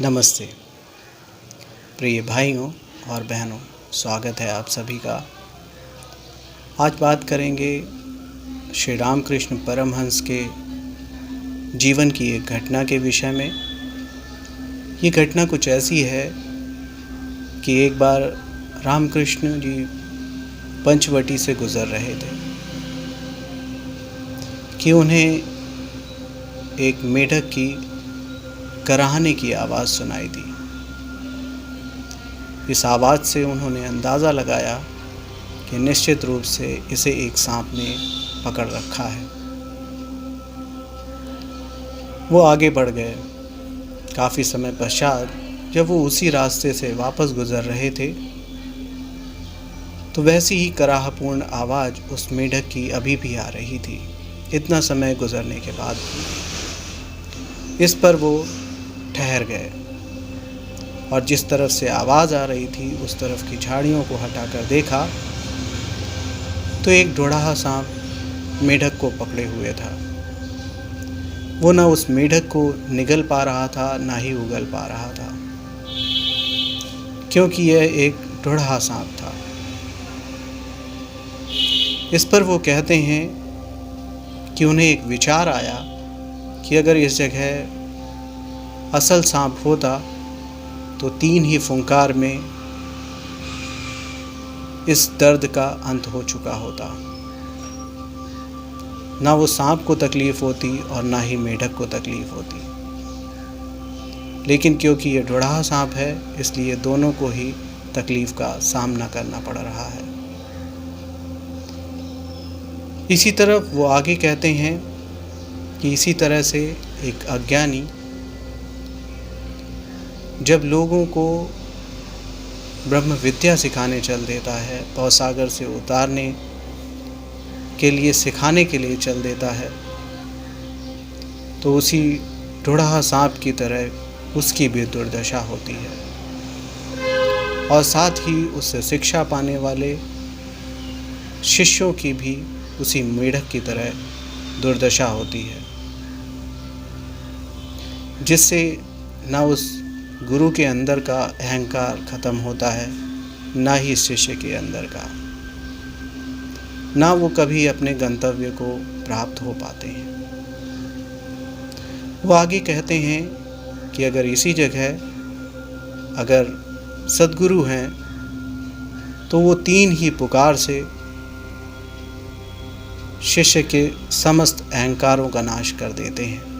नमस्ते प्रिय भाइयों और बहनों, स्वागत है आप सभी का। आज बात करेंगे श्री रामकृष्ण परमहंस के जीवन की एक घटना के विषय में। ये घटना कुछ ऐसी है कि एक बार रामकृष्ण जी पंचवटी से गुज़र रहे थे कि उन्हें एक मेढक की कराहने की आवाज़ सुनाई दी। इस आवाज़ से उन्होंने अंदाज़ा लगाया कि निश्चित रूप से इसे एक सांप ने पकड़ रखा है। वो आगे बढ़ गए। काफ़ी समय पश्चात जब वो उसी रास्ते से वापस गुज़र रहे थे तो वैसी ही कराहपूर्ण आवाज़ उस मेढक की अभी भी आ रही थी, इतना समय गुज़रने के बाद भी। इस पर वो ठहर गए और जिस तरफ से आवाज़ आ रही थी उस तरफ की झाड़ियों को हटाकर देखा तो एक ढोढ़ा सांप मेढक को पकड़े हुए था। वो न उस मेढक को निगल पा रहा था ना ही उगल पा रहा था, क्योंकि यह एक ढोढ़ा सांप था। इस पर वो कहते हैं कि उन्हें एक विचार आया कि अगर इस जगह असल सांप होता तो 3 ही फुंकार में इस दर्द का अंत हो चुका होता। ना वो सांप को तकलीफ़ होती और ना ही मेढक को तकलीफ़ होती, लेकिन क्योंकि ये ढोढ़ा सांप है इसलिए दोनों को ही तकलीफ़ का सामना करना पड़ रहा है। इसी तरफ वो आगे कहते हैं कि इसी तरह से एक अज्ञानी जब लोगों को ब्रह्म विद्या सिखाने चल देता है, भवसागर से उतारने के लिए, सिखाने के लिए चल देता है, तो उसी ढोढ़ा सांप की तरह उसकी भी दुर्दशा होती है और साथ ही उससे शिक्षा पाने वाले शिष्यों की भी उसी मेढक की तरह दुर्दशा होती है, जिससे ना उस गुरु के अंदर का अहंकार ख़त्म होता है, ना ही शिष्य के अंदर का, ना वो कभी अपने गंतव्य को प्राप्त हो पाते हैं। वो आगे कहते हैं कि अगर इसी जगह अगर सद्गुरु हैं तो वो 3 ही पुकार से शिष्य के समस्त अहंकारों का नाश कर देते हैं।